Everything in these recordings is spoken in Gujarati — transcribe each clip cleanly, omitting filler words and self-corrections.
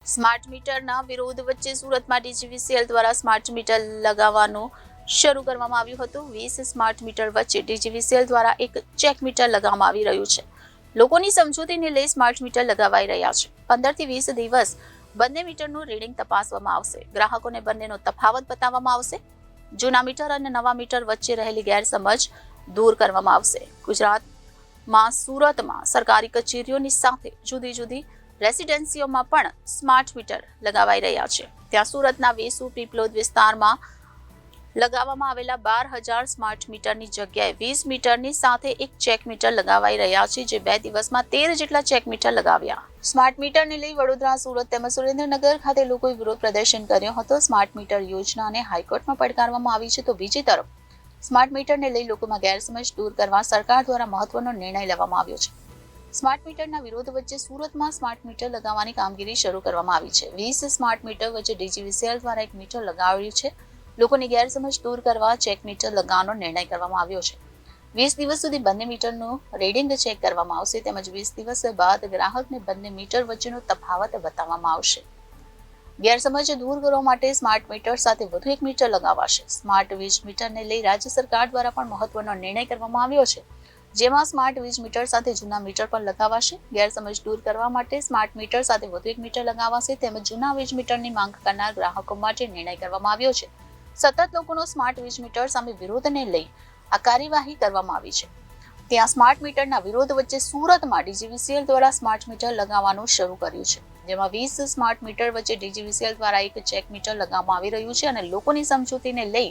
સ્માર્ટ મીટરના વિરોધ વચ્ચે સુરતમાં ડીજીવીસીએલ દ્વારા સ્માર્ટ મીટર લગાવવાનું શરૂ કરવામાં આવ્યું હતું। 20 સ્માર્ટ મીટર વચ્ચે ડીજીવીસીએલ દ્વારા એક ચેક મીટર લગાવવામાં આવી રહ્યું છે। લોકોની સમજૂતીને લઈ સ્માર્ટ મીટર લગાવાઈ રહ્યા છે। 15 થી 20 દિવસ બંને મીટરનું રીડિંગ તપાસવામાં આવશે। ગ્રાહકોને બંનેનો તફાવત બતાવવામાં આવશે। જૂના મીટર અને નવા મીટર વચ્ચે રહેલી ગેરસમજ દૂર કરવામાં આવશે। ગુજરાતમાં સુરતમાં સરકારી કચેરીઓની સાથે જુદી જુદી રેસિડેન્સીઓમાં પણ સ્માર્ટ મીટર લગાવાઈ રહ્યા છે। ત્યાં સુરતના વેસુ પીપલોદ વિસ્તારમાં લગાવવામાં આવેલા 12,000 સ્માર્ટ મીટરની જગ્યાએ 20 મીટરની સાથે એક ચેક મીટર લગાવાઈ રહ્યા છે, જે 2 દિવસમાં 13 જેટલા ચેક મીટર લગાવ્યા। સ્માર્ટ મીટરને લઈ વડોદરા, સુરત તેમજ સુરેન્દ્રનગર ખાતે લોકોએ વિરોધ પ્રદર્શન કર્યો હતો। સ્માર્ટ મીટર યોજનાને હાઈકોર્ટમાં પડકારવામાં આવી છે, તો બીજી તરફ સ્માર્ટ મીટરને લઈ લોકોમાં ગેરસમજ દૂર કરવા સરકાર દ્વારા મહત્વનો નિર્ણય લેવામાં આવ્યો છે। સ્માર્ટ મીટરના વિરોધ વચ્ચે સુરતમાં સ્માર્ટ મીટર લગાવવાની કામગીરી શરૂ કરવામાં આવી છે। 20 સ્માર્ટ મીટર વચ્ચે ડીજીવીસીએલ દ્વારા એક મીટર લગાવ્યું છે। લોકોની ગેરસમજ દૂર કરવા ચેક મીટર લગાવવાનો નિર્ણય કરવામાં આવ્યો છે। 20 દિવસ સુધી બંને મીટરનું રીડિંગ ચેક કરવામાં આવશે, તેમજ 20 દિવસ બાદ ગ્રાહકને બંને મીટર વચ્ચેનો તફાવત બતાવવામાં આવશે। ગેરસમજ દૂર કરવા માટે સ્માર્ટ મીટર સાથે વધુ એક મીટર લગાવાશે। સ્માર્ટ વીજ મીટરને લઈ રાજ્ય સરકાર દ્વારા પણ મહત્વનો નિર્ણય કરવામાં આવ્યો છે, જેમાં સ્માર્ટ વીજ મીટર સાથે જૂના મીટર પણ લગાવાશે। ગેરસમજ દૂર કરવા માટે સ્માર્ટ મીટર સાથે વધુ એક મીટર લગાવાશે, તેમજ જૂના વીજ મીટરની માંગ કરનાર ગ્રાહકો માટે નિર્ણય કરવામાં આવ્યો છે। સતત લોકોનો સ્માર્ટ વીજ મીટર સામે વિરોધને લઈ આ કાર્યવાહી કરવામાં આવી છે। ત્યાં સ્માર્ટ મીટરના વિરોધ વચ્ચે સુરતમાં ડીજીવીસીએલ દ્વારા સ્માર્ટ મીટર લગાવવાનું શરૂ કર્યું છે, જેમાં 20 સ્માર્ટ મીટર વચ્ચે ડીજીવીસીએલ દ્વારા એક ચેક મીટર લગાવવામાં આવી રહ્યું છે અને લોકોની સમજૂતીને લઈ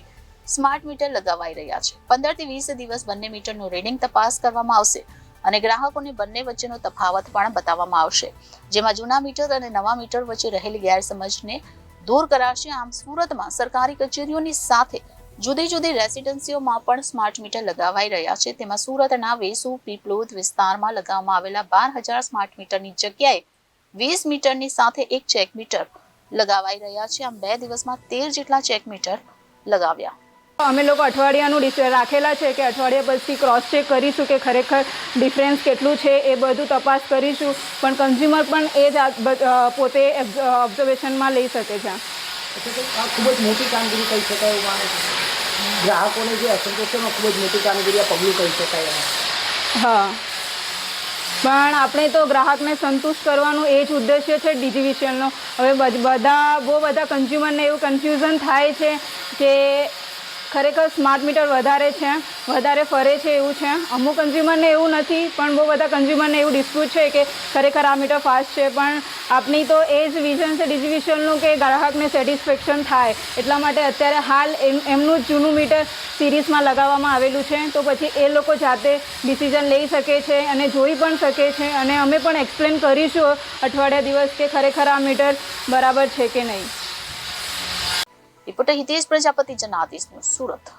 સ્માર્ટ મીટર લગાવાઈ રહ્યા છે। 15 થી 20 દિવસ બંને મીટરનું રીડિંગ તપાસ કરવામાં આવશે અને ગ્રાહકોને બંને વચ્ચેનો તફાવત પણ બતાવવામાં આવશે, જેમાં જૂના મીટર અને નવા મીટર વચ્ચે રહેલી ગેરસમજને દૂર કરાશે। આમ સુરતમાં સરકારી કચેરીઓની સાથે જુદી જુદી રેસિડેન્સીઓમાં પણ સ્માર્ટ મીટર લગાવાઈ રહ્યા છે। તેમાં સુરતના વેસુ પીપલોદ વિસ્તારમાં લગાવવામાં આવેલા 12,000 સ્માર્ટ મીટરની જગ્યાએ 20 મીટરની સાથે એક ચેક મીટર લગાવાઈ રહ્યા છે। આમ 2 દિવસમાં 13 જેટલા ચેક મીટર લગાવ્યા। અમે લોકો અઠવાડિયાનું રાખેલા છે કે અઠવાડિયા પછી ક્રોસ ચેક કરીશું કે ખરેખર ડિફરન્સ કેટલું છે, એ બધું તપાસ કરીશું, પણ કન્ઝ્યુમર પણ એ જ પોતે ઓબ્ઝર્વેશનમાં લઈ શકે છે। આ ખૂબ જ મોટી કામગીરી કહી શકાય એવું માને છે। ગ્રાહકોને જે અસંતોષમાં ખૂબ જ મોટી કામગીરી આ પગલું કહી શકાય। હા, પણ આપણે તો ગ્રાહકને સંતુષ્ટ કરવાનું એ જ ઉદ્દેશ્ય છે ડીજીવીસીએલનો। હવે બહુ બધા કન્ઝ્યુમરને એવું કન્ફ્યુઝન થાય છે કે ખરેખર સ્માર્ટ મીટર વધારે ફરે છે એવું છે। અમુક કન્ઝ્યુમરને એવું નથી, પણ બહુ બધા કન્ઝ્યુમરને એવું ડિસ્પ્યુટ છે કે ખરેખર આ મીટર ફાસ્ટ છે। પણ આપણી તો એ જ વિઝન છે ડીજીવીસીએલનું કે ગ્રાહકને સેટિસ્ફેક્શન થાય, એટલા માટે અત્યારે હાલ એમનું જ જૂનું મીટર સિરીઝમાં લગાવવામાં આવેલું છે, તો પછી એ લોકો જાતે ડિસિઝન લઈ શકે છે અને જોઈ પણ શકે છે, અને અમે પણ એક્સપ્લેન કરીશું અઠવાડિયા દિવસ કે ખરેખર આ મીટર બરાબર છે કે નહીં। Reporter Hitesh Prajapati, Janadesh news, Surat.